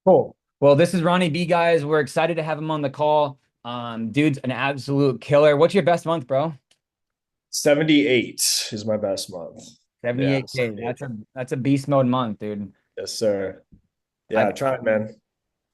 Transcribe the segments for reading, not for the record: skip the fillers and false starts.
Cool. Well, this is Ronnie B, guys. We're excited to have him on the call. Dude's an absolute killer. What's your best month, bro? 78 is my best month. Yeah, 78K. 78. That's a beast mode month, dude. Yes, sir. I Yeah, try it, man.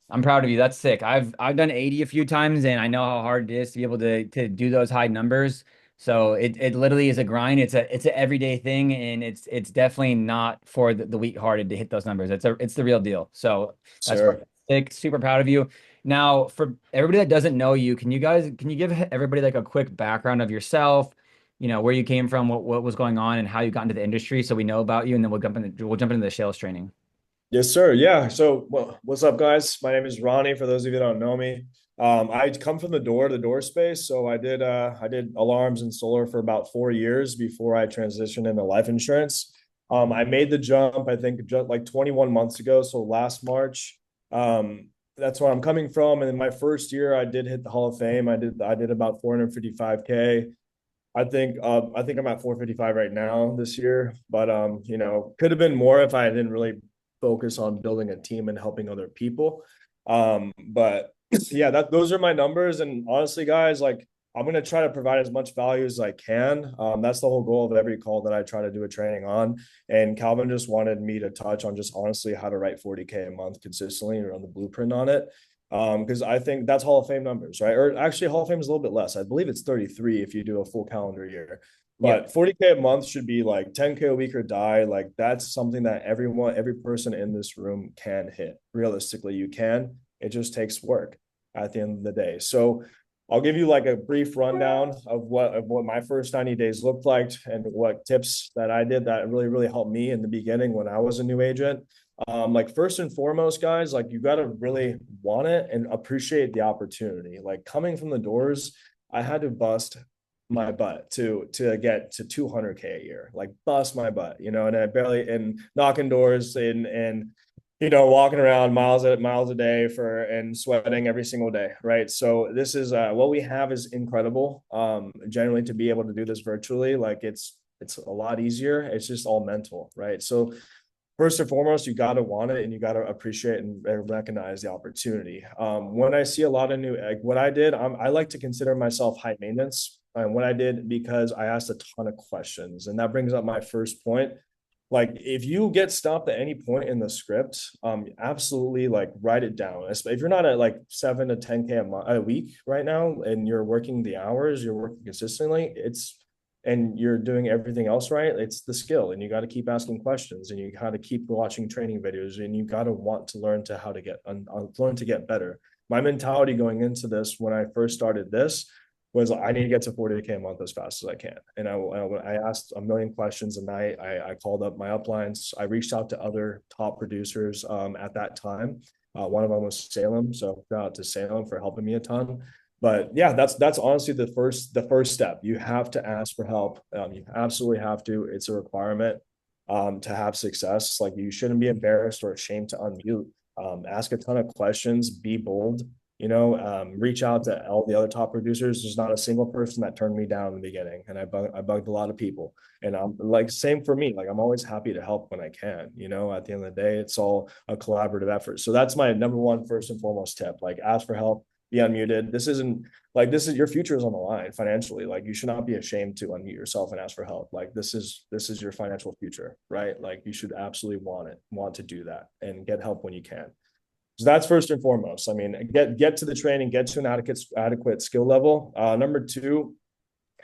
I'm proud of you. That's sick. I've done 80 a few times, and I know how hard it is to be able to do those high numbers. So it literally is a grind. It's an everyday thing, and it's definitely not for the weak-hearted to hit those numbers. It's the real deal. So that's Sir. fucking sick. Super proud of you. Now, for everybody that doesn't know you, can you give everybody like a quick background of yourself? Where you came from, what was going on, and how you got into the industry, so we know about you, and then we'll jump into the sales training. Yes, sir. Yeah. So, well, what's up, guys? My name is Ronnie. For those of you that don't know me, I come from the door space. So I did alarms and solar for about 4 years before I transitioned into life insurance. I made the jump, I think, just like 21 months ago. So last March, um, that's where I'm coming from. And in my first year, I did hit the Hall of Fame. I did about 455K. I think I'm at 455 right now this year, but could have been more if I didn't really focus on building a team and helping other people. But yeah, that those are my numbers. And honestly, guys, like I'm gonna try to provide as much value as I can. That's the whole goal of every call that I try to do a training on. And Calvin just wanted me to touch on just honestly how to write 40K a month consistently or on the blueprint on it. Because I think that's Hall of Fame numbers, right? Or actually, Hall of Fame is a little bit less. I believe it's 33 if you do a full calendar year. Yep. But 40K a month should be like 10K a week or die. Like that's something that every person in this room can hit. Realistically, you can. It just takes work at the end of the day. So I'll give you like a brief rundown of what my first 90 days looked like and what tips that I did that really, really helped me in the beginning when I was a new agent. Like first and foremost, guys, like you got to really want it and appreciate the opportunity. Like coming from the doors, I had to bust my butt to get to 200K a year, like bust my butt, and I barely and knocking doors and walking around miles a day for and sweating every single day, right? So this is what we have is incredible. Generally to be able to do this virtually, like it's a lot easier. It's just all mental, right? So first and foremost, you got to want it and you got to appreciate and recognize the opportunity. When I see a lot of new, like what I did, I like to consider myself high maintenance. And what I did because I asked a ton of questions, and that brings up my first point. Like, if you get stopped at any point in the script, absolutely like write it down. If you're not at like 7 to 10K a week right now, and you're working the hours, you're working consistently, and you're doing everything else right, it's the skill. And you got to keep asking questions and you got to keep watching training videos and you got to want to learn to how to learn to get better. My mentality going into this when I first started this was I need to get to 40K a month as fast as I can. And I asked a million questions and I called up my uplines. I reached out to other top producers at that time. One of them was Salem. So shout out to Salem for helping me a ton. But yeah, that's honestly the first step. You have to ask for help. You absolutely have to. It's a requirement to have success. Like you shouldn't be embarrassed or ashamed to unmute. Ask a ton of questions. Be bold. Reach out to all the other top producers. There's not a single person that turned me down in the beginning, and I bugged a lot of people. And I'm like, same for me. Like I'm always happy to help when I can. At the end of the day, it's all a collaborative effort. So that's my number one, first and foremost tip. Like ask for help, be unmuted. This is your future is on the line financially. Like you should not be ashamed to unmute yourself and ask for help. Like this is your financial future, right? Like you should absolutely want to do that and get help when you can. So that's first and foremost. I mean, get to the training, get to an adequate skill level. Number two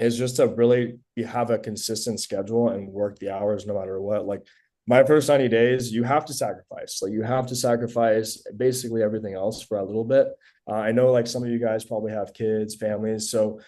is just to really have a consistent schedule and work the hours no matter what. Like my first 90 days, you have to sacrifice. Like you have to sacrifice basically everything else for a little bit. I know like some of you guys probably have kids, families, so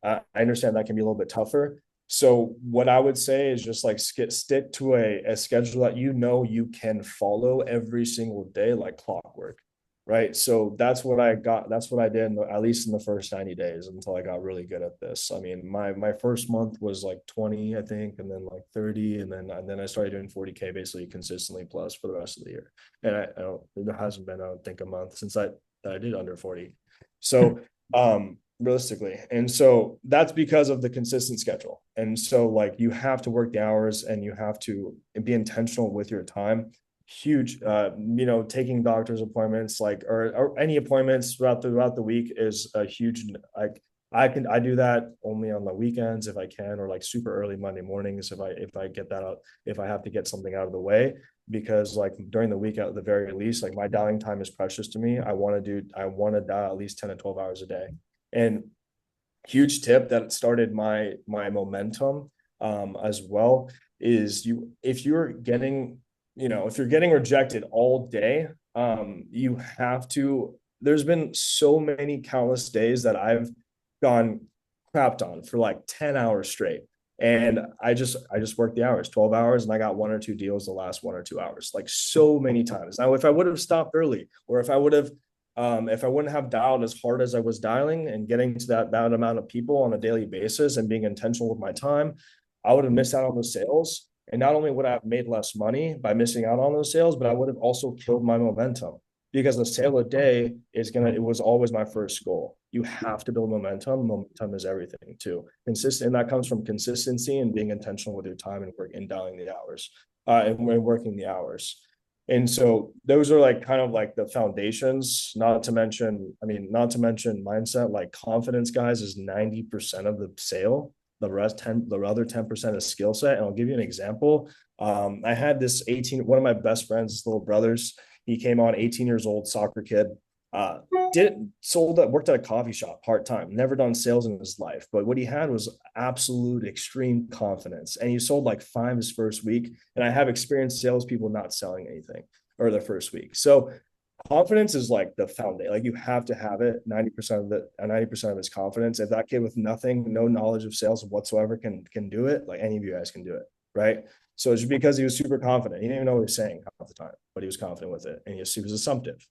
I understand that can be a little bit tougher. So what I would say is just like stick to a schedule that you can follow every single day, like clockwork, right? So that's what I got. That's what I did, at least in the first 90 days until I got really good at this. I mean, my first month was like 20, I think, and then like 30, and then I started doing 40K basically consistently plus for the rest of the year. And there hasn't been, I don't think, a month since I did under 40. So realistically. And so that's because of the consistent schedule. And so like you have to work the hours and you have to be intentional with your time. huge. Taking doctor's appointments, like, or any appointments throughout the week is a huge, like, I do that only on the weekends if I can, or like super early Monday mornings if I get that out, if I have to get something out of the way, because like during the week at the very least, like my dialing time is precious to me. I want to dial at least 10 to 12 hours a day. And huge tip that started my momentum, as well, is if you're getting, if you're getting rejected all day, you have to, there's been so many countless days that I've gone crapped on for like 10 hours straight. And I just worked the hours, 12 hours, and I got one or two deals the last 1 or 2 hours, like so many times. Now, if I would have stopped early, or if I wouldn't have dialed as hard as I was dialing and getting to that amount of people on a daily basis and being intentional with my time, I would have missed out on those sales. And not only would I have made less money by missing out on those sales, but I would have also killed my momentum, because a sale a day it was always my first goal. You have to build momentum. Momentum is everything too. Consistent, and that comes from consistency and being intentional with your time and work and dialing the hours, and working the hours. And so those are like kind of like the foundations, not to mention mindset. Like confidence, guys, is 90% of the sale. The other 10% is skill set. And I'll give you an example. I had one of my best friends, his little brothers. He came on 18 years old, soccer kid. Uh, worked at a coffee shop part-time, never done sales in his life. But what he had was absolute extreme confidence. And he sold like 5 his first week. And I have experienced salespeople not selling anything or their first week. So confidence is like the foundation. Like you have to have it. 90% of it's confidence. If that kid with nothing, no knowledge of sales whatsoever can do it, like any of you guys can do it, right? So it's just because he was super confident. He didn't even know what he was saying half the time, but he was confident with it, and he was assumptive.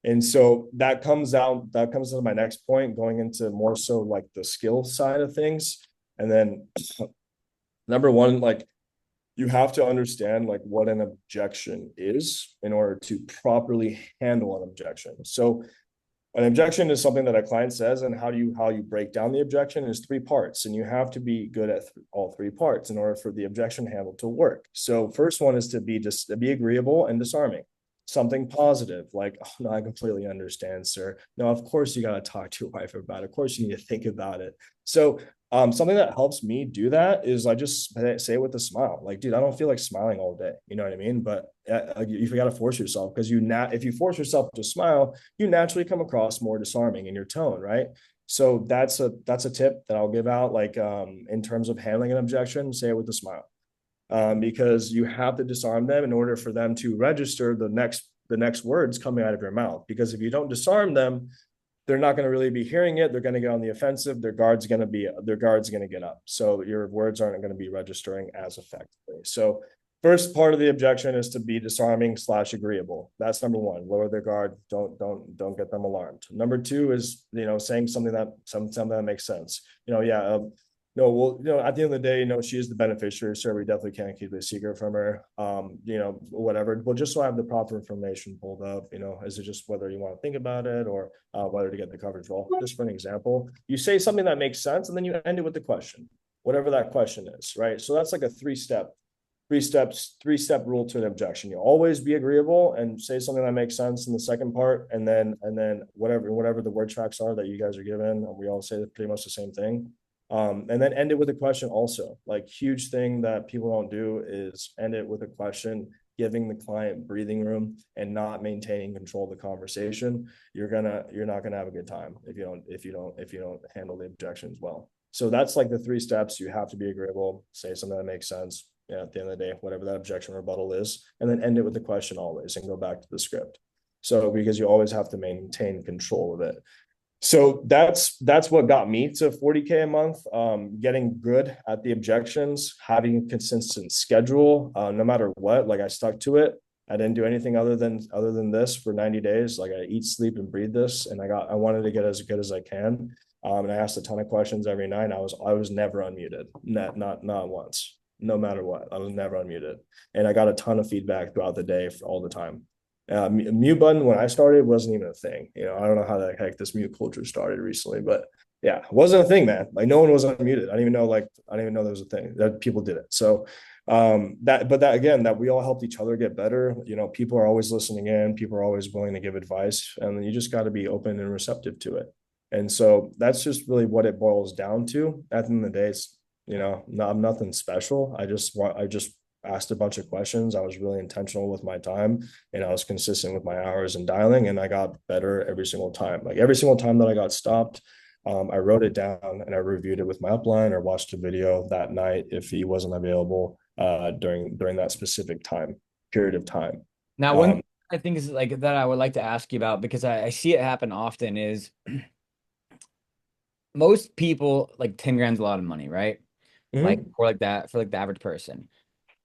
And so that comes to my next point, going into more so like the skill side of things. And then number one, like you have to understand like what an objection is in order to properly handle an objection. So an objection is something that a client says, and how you break down the objection is 3 parts, and you have to be good at all 3 parts in order for the objection handle to work. So first one is to be agreeable and disarming. Something positive, like, oh, no, I completely understand, sir. No, of course you got to talk to your wife about it. Of course you need to think about it. So something that helps me do that is I just say it with a smile. Like, dude, I don't feel like smiling all day. You know what I mean? But you got to force yourself, because if you force yourself to smile, you naturally come across more disarming in your tone, right? So that's a tip that I'll give out. Like, in terms of handling an objection, say it with a smile, because you have to disarm them in order for them to register the next words coming out of your mouth. Because if you don't disarm them, they're not going to really be hearing it. They're going to get on the offensive. Their guard's going to get up. So your words aren't going to be registering as effectively. So first part of the objection is to be disarming / agreeable. That's number one. Lower their guard. Don't get them alarmed. Number two is, saying something that makes sense. Yeah. No, well, at the end of the day, she is the beneficiary, so we definitely can't keep a secret from her. Whatever. Well, just so I have the proper information pulled up, is it just whether you want to think about it, or whether to get the coverage role? Just for an example, you say something that makes sense, and then you end it with the question, whatever that question is, right? So that's like a three-step rule to an objection. You always be agreeable and say something that makes sense in the second part, and then whatever the word tracks are that you guys are given, and we all say pretty much the same thing. And then end it with a question also. Like, huge thing that people don't do is end it with a question, giving the client breathing room and not maintaining control of the conversation. You're not gonna have a good time if you don't handle the objections well. So that's like the 3 steps. You have to be agreeable, say something that makes sense. Yeah, at the end of the day, whatever that objection rebuttal is, and then end it with the question always, and go back to the script. So because you always have to maintain control of it. So that's what got me to 40K a month. Getting good at the objections, having a consistent schedule, no matter what. Like, I stuck to it. I didn't do anything other than this for 90 days. Like, I eat, sleep, and breathe this, and I wanted to get as good as I can. And I asked a ton of questions every night. I was never unmuted, not once, no matter what. I was never unmuted, and I got a ton of feedback throughout the day all the time. Mute button when I started wasn't even a thing. I don't know how the heck this mute culture started recently, but yeah, it wasn't a thing, man. Like, no one was unmuted. I didn't even know there was a thing that people did it. So But that again, that we all helped each other get better. You know, people are always listening in, people are always willing to give advice, and you just got to be open and receptive to it. And so that's just really what it boils down to. At the end of the day, it's, you know, no, I'm nothing special. I just asked a bunch of questions. I was really intentional with my time, and I was consistent with my hours and dialing, and I got better every single time. Like every single time that I got stopped, I wrote it down and I reviewed it with my upline or watched a video that night if he wasn't available during that specific time period of time. Now, one Um, thing I think is like that I would like to ask you about because I see it happen often is most people like 10 grand's a lot of money, right? Like mhm, for like that for like the average person.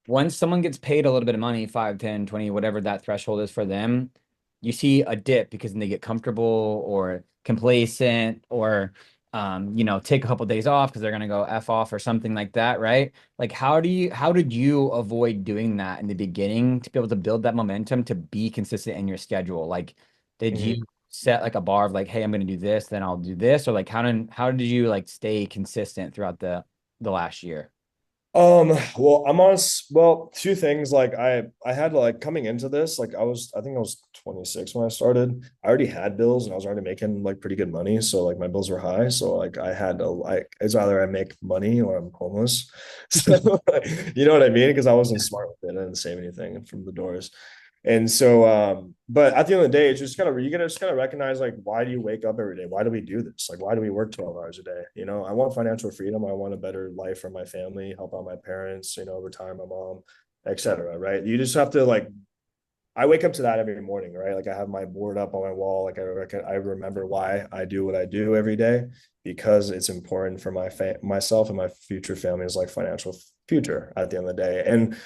Once someone gets paid a little bit of money, 5, 10, 20, whatever that threshold is for them, you see a dip because then they get comfortable or complacent or take a couple days off because they're gonna go F off or something like that, right? Like how did you avoid doing that in the beginning to be able to build that momentum to be consistent in your schedule? Like, did you mhm. set like a bar of like, hey, I'm gonna do this, then I'll do this, or like how did you like stay consistent throughout the last year? Well, I'm honest. Well, two things. Like I had like coming into this, like I think I was 26 when I started. I already had bills and I was already making like pretty good money. So like my bills were high. So like I had to like it's either I make money or I'm homeless. So you know what I mean? Because I wasn't smart with it. I didn't save anything from the doors. And so, but at the end of the day, it's just kind of you gotta just kind of recognize like why do you wake up every day? Why do we do this? Like why do we work 12 hours a day? You know, I want financial freedom. I want a better life for my family, help out my parents, you know, retire my mom, etc. Right? You just have to like I wake up to that every morning, right? Like I have my board up on my wall. Like I remember why I do what I do every day because it's important for myself and my future family's like financial future at the end of the day. And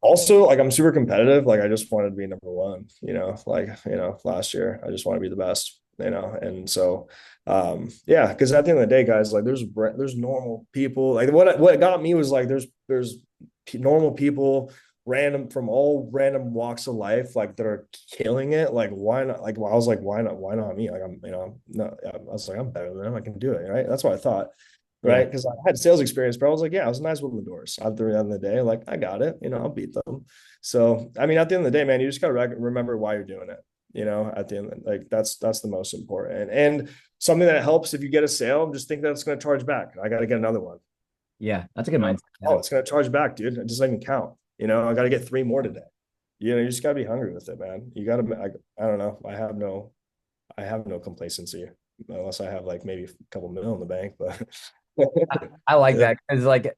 also, like I'm super competitive. Like I just wanted to be number one. Last year I just want to be the best. And so yeah, because at the end of the day, guys, like there's normal people. Like what got me was like there's normal people from all random walks of life like that are killing it. Like why not? Like I was like why not me? Like I'm no, I was like I'm better than them, I can do it, right? That's what I thought, Yeah. right? Because I had sales experience, but I was like, yeah, I was a nice with the doors at the end of the day. Like I got it, I'll beat them. So I mean, at the end of the day, man, you just gotta remember why you're doing it. At the end, like that's the most important. And something that helps if you get a sale, just think that it's going to charge back. I got to get another one. Yeah, that's a good mindset to Oh, have. it's going to charge back, dude. It just doesn't count. I got to get three more today. You just got to be hungry with it, man. You got to. I don't know. I have no complacency unless I have like maybe a couple mil in the bank, but I like yeah, that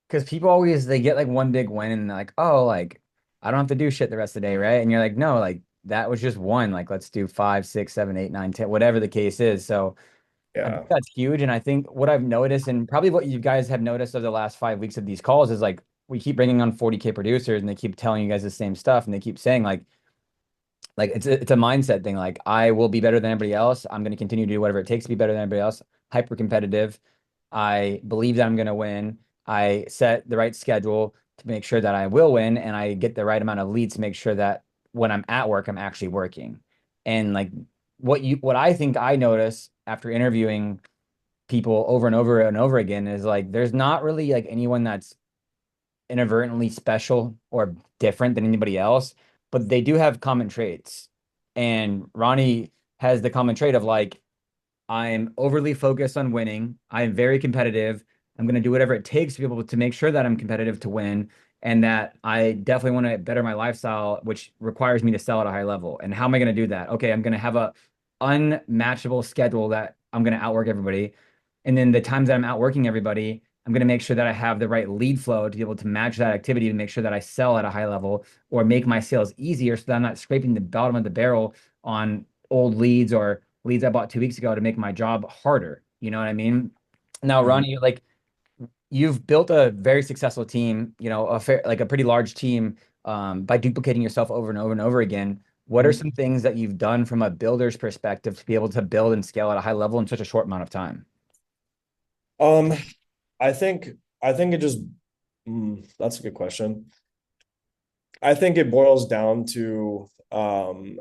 because people always they get like one big win and they're like, oh, like I don't have to do shit the rest of the day, right? And you're like, no, like that was just one. Like let's do 5, 6, 7, 8, 9, 10, whatever the case is. So I think yeah, that's huge. And I think what I've noticed, and probably what you guys have noticed over the last 5 weeks of these calls, is like we keep bringing on 40K producers and they keep telling you guys the same stuff and they keep saying like it's a mindset thing. Like I will be better than everybody else. I'm going to continue to do whatever it takes to be better than everybody else. Hyper competitive. I believe that I'm going to win. I set the right schedule to make sure that I will win, and I get the right amount of leads to make sure that when I'm at work, I'm actually working. And like what I think I notice after interviewing people over and over and over again is like there's not really like anyone that's inadvertently special or different than anybody else, but they do have common traits. And Ronnie has the common trait of like, I'm overly focused on winning. I'm very competitive. I'm going to do whatever it takes to be able to make sure that I'm competitive to win and that I definitely want to better my lifestyle, which requires me to sell at a high level. And how am I going to do that? Okay, I'm going to have a unmatchable schedule that I'm going to outwork everybody. And then the times that I'm outworking everybody, I'm going to make sure that I have the right lead flow to be able to match that activity to make sure that I sell at a high level or make my sales easier so that I'm not scraping the bottom of the barrel on old leads or leads I bought 2 weeks ago to make my job harder. You know what I mean? Now, mhm, Ronnie, like you've built a very successful team, like a pretty large team, by duplicating yourself over and over and over again. What are mhm. some things that you've done from a builder's perspective to be able to build and scale at a high level in such a short amount of time? Um, I think it just that's a good question. I think it boils down to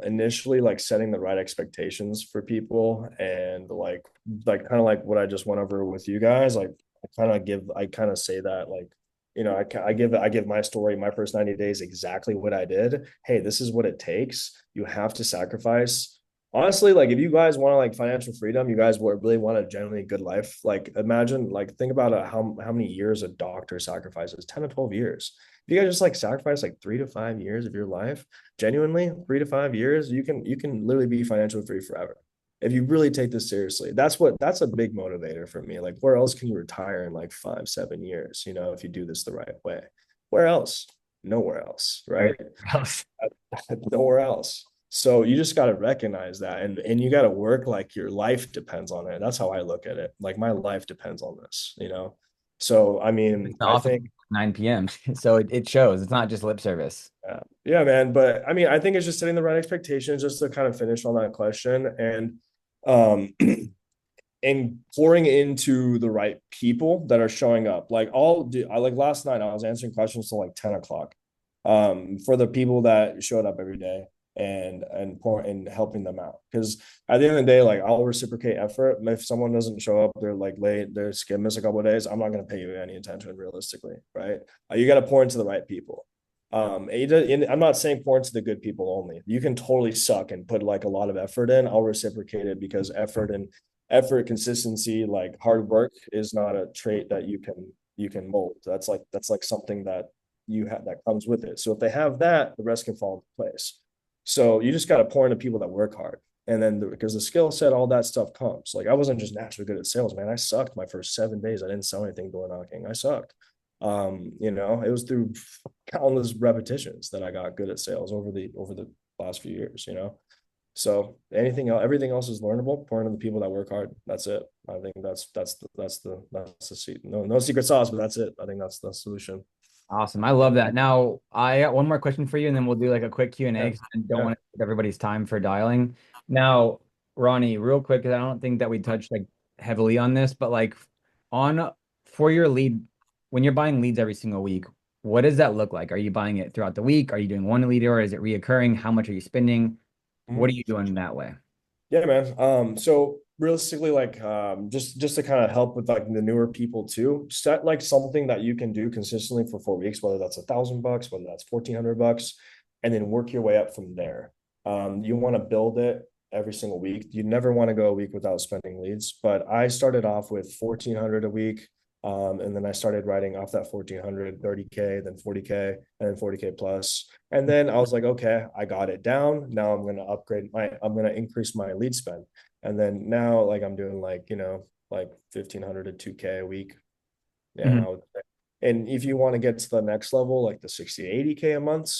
initially like setting the right expectations for people and like kind of like what I just went over with you guys. Like I kind of say that like I give my story, my first 90 days, exactly what I did. Hey, this is what it takes. You have to sacrifice. Honestly, like if you guys want to like financial freedom, you guys really want a genuinely good life. Like imagine, like think about how many years a doctor sacrifices, 10 to 12 years. If you guys just like sacrifice like 3 to 5 years of your life, genuinely 3 to 5 years, you can literally be financially free forever if you really take this seriously. That's a big motivator for me. Like, where else can you retire in like 5, 7 years, if you do this the right way? Where else? Nowhere else, Right. right? Nowhere else. So you just got to recognize that, and you got to work like your life depends on it. That's how I look at it. Like my life depends on this. So I mean, It's the I office think 9 p.m. So it shows. It's not just lip service. yeah, man. But I mean, I think it's just setting the right expectations just to kind of finish on that question. Um and pouring into the right people that are showing up. Like I like last night I was answering questions till like 10 o'clock. For the people that showed up every day and helping them out. Because at the end of the day, like I'll reciprocate effort. If someone doesn't show up, they're like late, they're skip miss a couple of days, I'm not gonna pay you any attention realistically, right? You gotta pour into the right people. I'm not saying pour into the good people only. You can totally suck and put like a lot of effort in. I'll reciprocate it because effort, consistency, like hard work is not a trait that you can mold. That's like something that you have that comes with it. So if they have that, the rest can fall into place. So you just got to pour into people that work hard. And then because the skill set, all that stuff comes. Like I wasn't just naturally good at sales, man. I sucked my first 7 days. I didn't sell anything door knocking. I sucked. It was through countless repetitions that I got good at sales over the last few years. So everything else is learnable. Pour into the people that work hard. That's it. I think that's the secret. No secret sauce, but that's it. I think that's the solution. Awesome. I love that. Now, I got one more question for you, and then we'll do like a quick Q&A Yeah, because I don't yeah. want to take everybody's time for dialing. Now, Ronnie, real quick, because I don't think that we touched like heavily on this, but like on for your lead, when you're buying leads every single week, what does that look like? Are you buying it throughout the week? Are you doing one lead or is it reoccurring? How much are you spending? What are Mhm. you doing that way? Yeah, man. So realistically, like, just to kind of help with like the newer people too, set like something that you can do consistently for 4 weeks, whether that's $1,000, whether that's $1,400, and then work your way up from there. You want to build it every single week. You never want to go a week without spending leads. But I started off with 1,400 a week. And then I started writing off that 1,400, 30K, then 40K, and then 40K plus. And then I was like, okay, I got it down. Now I'm gonna increase my lead spend. And then now like I'm doing like 1,500 to 2K a week. Yeah. Mhm. And if you want to get to the next level, like the 60 to 80K a month,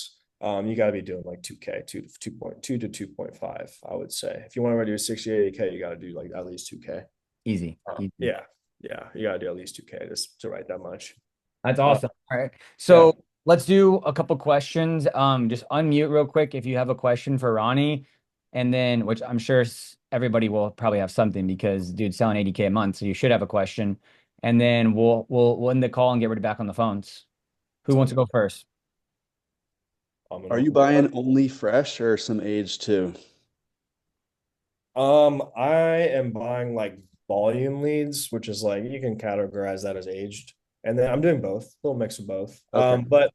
you got to be doing like 2K, 2.2 to 2.5, I would say. If you want to do 60 to 80K, you got to do like at least 2K. Easy. Easy. Yeah. Yeah. You got to do at least 2K just to write that much. That's Uh, awesome. All right. yeah. So let's do a couple questions. Just unmute real quick if you have a question for Ronnie, and then which I'm sure everybody will probably have something because dude's selling 80K a month, so you should have a question. And then we'll end the call and get ready back on the phones. Who wants Sounds to go first? Are you phenomenal. buying only fresh or some aged too? I am buying like volume leads, which is like you can categorize that as aged. And then I'm doing both, a little mix of both. Okay. But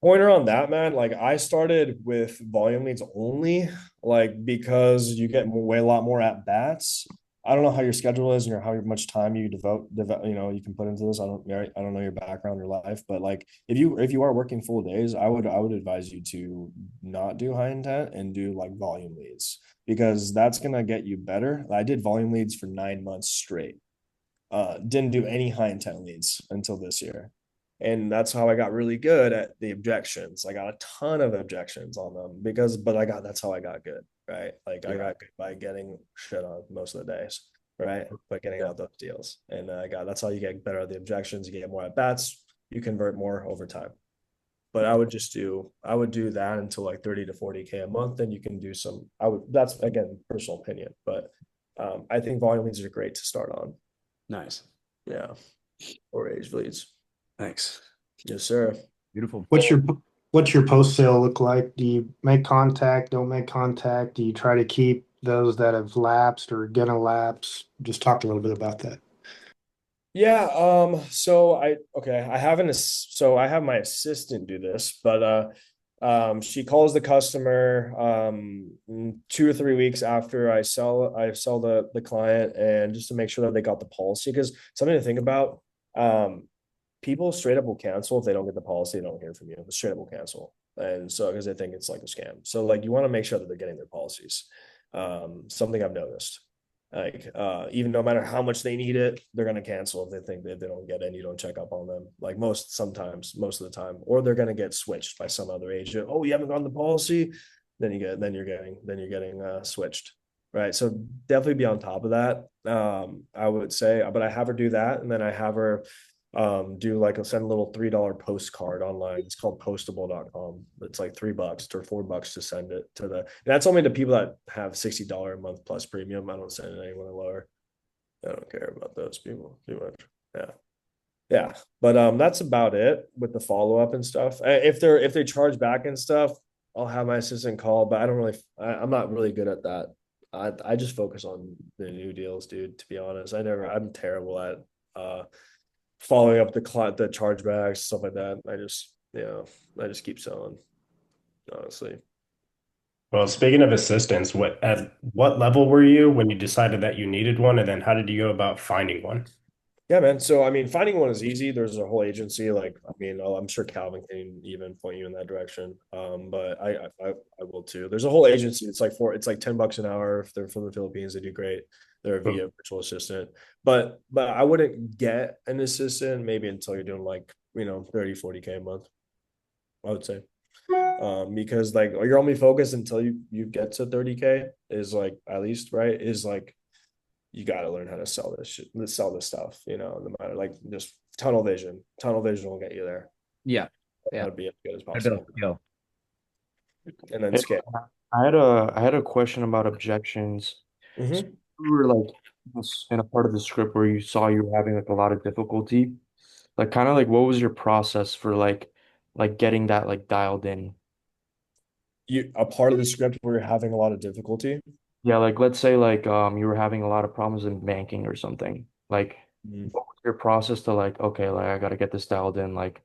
pointer on that, man, like I started with volume leads only, like because you get way a lot more at bats. I don't know how your schedule is and how much time you devote, you can put into this. I don't know your background, your life, but like if you are working full days, I would advise you to not do high intent and do like volume leads because that's gonna get you better. I did volume leads for 9 months straight. Didn't do any high intent leads until this year. And that's how I got really good at the objections. I got a ton of objections on them that's how I got good, right? Like I Yeah. got good by getting shit on most of the days, right? By getting Yeah. out those deals. And that's how you get better at the objections. You get more at bats, you convert more over time. But I would do that until like 30 to 40K a month. Then you can do that's again, personal opinion, but I think volume leads are great to start on. Nice. Yeah. Or age leads. Thanks. Yes, sir. Beautiful. What's your post sale look like? Do you make contact, don't make contact? Do you try to keep those that have lapsed or gonna lapse? Just talk a little bit about that. Yeah, so I haven't, so I have my assistant do this, but she calls the customer 2 or 3 weeks after I sell the client, and just to make sure that they got the policy, because something to think about. People straight up will cancel if they don't get the policy, they don't hear from you. They straight up will cancel. And so because they think it's like a scam. So like you want to make sure that they're getting their policies. Something I've noticed. Like even no matter how much they need it, they're gonna cancel if they think that they don't get it and you don't check up on them. Like most of the time, or they're gonna get switched by some other agent. Oh, you haven't gotten the policy, then you're getting switched. Right. So definitely be on top of that. I would say, but I have her do that, and then I have her do like a send a little $3 postcard online. It's called postable.com. It's like $3 or $4 to send it to the, and that's only to people that have $60 a month plus premium. I don't send it anyone lower. I don't care about those people too much. Yeah. Yeah. But that's about it with the follow-up and stuff. If they charge back and stuff, I'll have my assistant call, but I'm not really good at that. I just focus on the new deals, dude, to be honest. I'm terrible at following up the chargebacks, stuff like that. I just keep selling, honestly. Well, speaking of assistants, at what level were you when you decided that you needed one, and then how did you go about finding one? Yeah, man. So I mean, finding one is easy. There's a whole agency. Like, I mean, I'm sure Calvin can even point you in that direction. But I will too. There's a whole agency. It's like $10 an hour. If they're from the Philippines, they do great. They're a VA virtual assistant. But I wouldn't get an assistant maybe until you're doing like, 30, 40K a month, I would say. Because like your only focus until you get to 30K is like, at least, right, is like you got to learn how to sell this stuff, no matter, like, just tunnel vision will get you there. Yeah. How Yeah. to be as good as A bit of possible, skill. and then Hey, scale. I had a question about objections. So Mm-hmm. you were like in a part of the script where you saw you were having like a lot of difficulty. Like kind of like what was your process for like getting that like dialed in? You a part of the script where you're having a lot of difficulty. Yeah, like let's say like you were having a lot of problems in banking or something. Like Mhm. what was your process to like, okay, like I gotta get this dialed in, like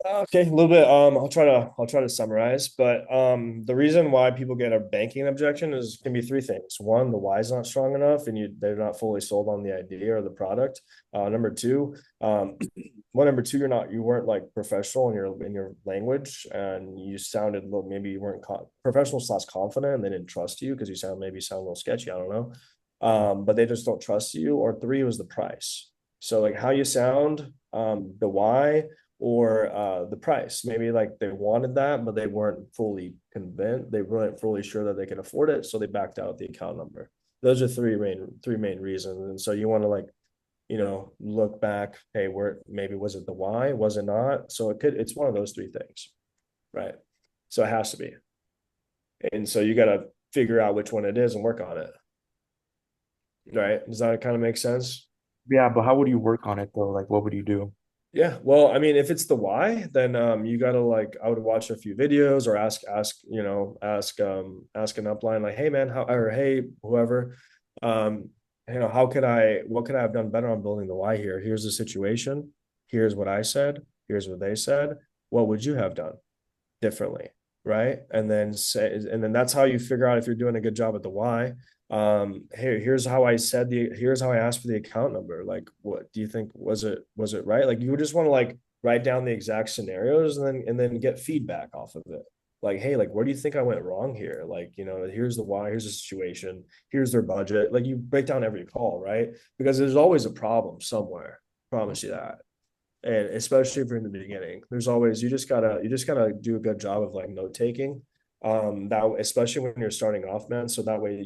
Okay, a little bit. I'll try to summarize, but the reason why people get a banking objection is can be three things. One, the why is not strong enough, and they're not fully sold on the idea or the product. Number two, number two, you weren't like professional in your language, and you sounded a little, maybe you weren't professional / confident, and they didn't trust you because you sound a little sketchy. I don't know, but they just don't trust you. Or three was the price. So like how you sound, the why, or the price. Maybe like they wanted that, but they weren't fully convinced. They weren't fully sure that they could afford it, so they backed out the account number. Those are three main reasons. And so you want to, like, look back. Hey, where maybe was it the why? Was it not? So it's one of those three things, right? So it has to be. And so you got to figure out which one it is and work on it. Right? Does that kind of make sense? yeah, but how would you work on it though? Like what would you do? Yeah, well, I mean, if it's the why, then you gotta, like, I would watch a few videos or ask an upline, like, hey man, how, or hey whoever, um, what could I have done better on building the why here? Here's the situation. Here's what I said. Here's what they said. What would you have done differently, right? And then that's how you figure out if you're doing a good job at the why. Hey, here's how I asked for the account number. Like, what do you think? Was it right? Like, you would just want to, like, write down the exact scenarios, and then get feedback off of it. Like, hey, like, where do you think I went wrong here? Like, here's the why, here's the situation, here's their budget. Like, you break down every call, right? Because there's always a problem somewhere. Promise you that. And especially if you're in the beginning, there's always, you just gotta do a good job of, like, note taking, that especially when you're starting off, man, so that way,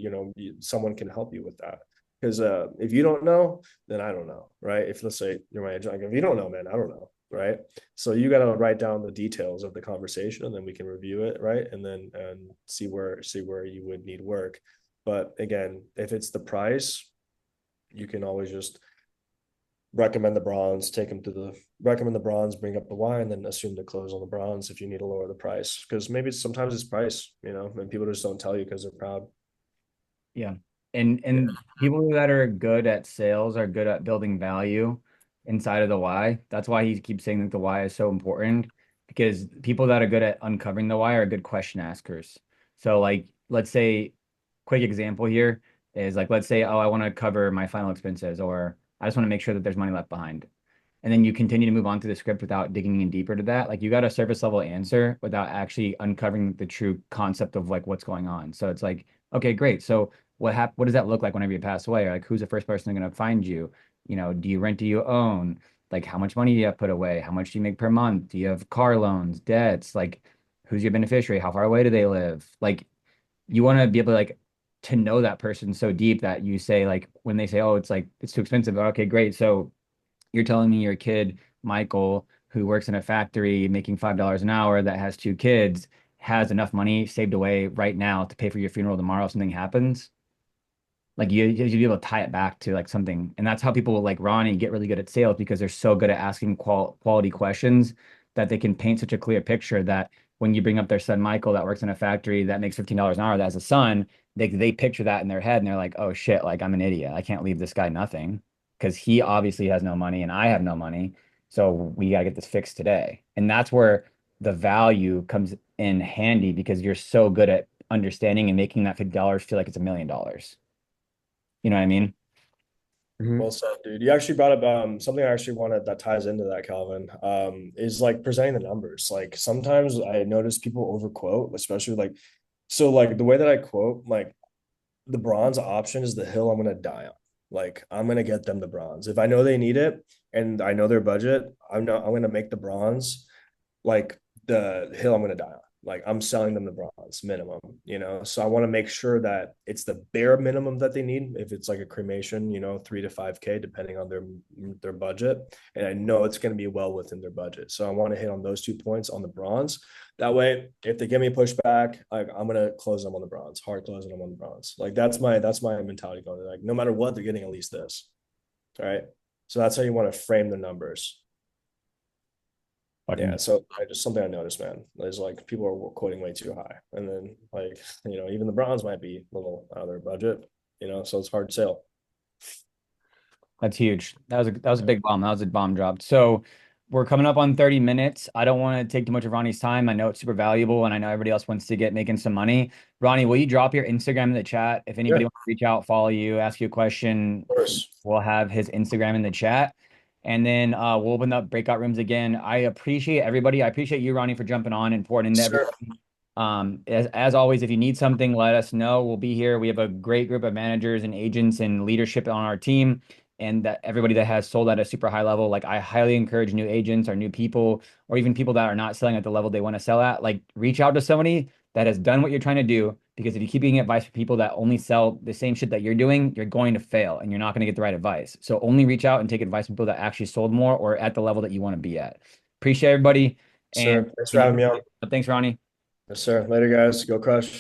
someone can help you with that. Because if you don't know, then I don't know, right? If, let's say, you're my agent, like, if you don't know, man, I don't know, right? So you got to write down the details of the conversation, and then we can review it, right? And see where you would need work. But again, if it's the price, you can always just recommend the bronze, recommend the bronze, bring up the why, and then assume the close on the bronze if you need to lower the price. Because maybe sometimes it's price, and people just don't tell you because they're proud. Yeah. And people that are good at sales are good at building value inside of the why. That's why he keeps saying that the why is so important because people that are good at uncovering the why are good question askers. So like let's say quick example here is like let's say, oh, I want to cover my final expenses or I just want to make sure that there's money left behind. And then you continue to move on to the script without digging in deeper to that. Like you got a surface level answer without actually uncovering the true concept of like what's going on. So it's like, okay, great. So what does that look like whenever you pass away? Or like who's the first person going to find you? You know, do you rent, do you own? Like how much money do you have put away? How much do you make per month? Do you have car loans, debts? Like who's your beneficiary? How far away do they live? Like you want to be able to like to know that person so deep that you say like when they say, oh, it's like it's too expensive. Okay, great. So you're telling me your kid, Michael, who works in a factory making $5 an hour that has two kids, has enough money saved away right now to pay for your funeral tomorrow if something happens. Like you be able to tie it back to like something. And that's how people like Ronnie get really good at sales because they're so good at asking quality questions that they can paint such a clear picture that when you bring up their son Michael that works in a factory that makes $15 an hour that has a son, they picture that in their head and they're like, oh shit, like I'm an idiot. I can't leave this guy nothing because he obviously has no money and I have no money. So we gotta get this fixed today. And that's where the value comes in handy because you're so good at understanding and making that $50 feel like it's $1 million. You know what I mean? Mhm. Well said, dude. You actually brought up something I actually wanted that ties into that, Calvin. Is like presenting the numbers. Like sometimes I notice people overquote, especially like so like the way that I quote, like the bronze option is the hill I'm gonna die on. Like I'm gonna get them the bronze. If I know they need it and I know their budget, I'm gonna make the bronze like the hill I'm gonna die on. Like I'm selling them the bronze minimum, you know. So I want to make sure that it's the bare minimum that they need. If it's like a cremation, you know, 3 to 5K, depending on their budget, and I know it's going to be well within their budget. So I want to hit on those 2 points on the bronze. That way, if they give me pushback, like I'm gonna close them on the bronze, hard closing them on the bronze. Like that's my mentality going. Like no matter what, they're getting at least this. All right. So that's how you want to frame the numbers. Yeah, Fucking so I just something I noticed, man, is like people are quoting way too high, and then like even the bronze might be a little out of their budget, so it's hard to sell. That's huge. That was a big bomb. That was a bomb drop. So we're coming up on 30 minutes. I don't want to take too much of Ronnie's time. I know it's super valuable and I know everybody else wants to get making some money. Ronnie, will you drop your Instagram in the chat? If Yeah, anybody of wants to reach out, follow you, ask you a question, course. we'll have his Instagram in the chat. And then we'll open up breakout rooms again. I appreciate everybody. I appreciate you, Ronnie, for jumping on and pouring into Sure. everybody. As always, if you need something, let us know. We'll be here. We have a great group of managers and agents and leadership on our team, and that everybody that has sold at a super high level. Like I highly encourage new agents or new people, or even people that are not selling at the level they want to sell at. Like reach out to somebody that has done what you're trying to do. Because if you keep getting advice from people that only sell the same shit that you're doing, you're going to fail and you're not going to get the right advice. So only reach out and take advice from people that actually sold more or at the level that you want to be at. Appreciate everybody. And Sure. Thanks for having me on. thanks, Ronnie. Yes, sir. Later, guys. Go crush.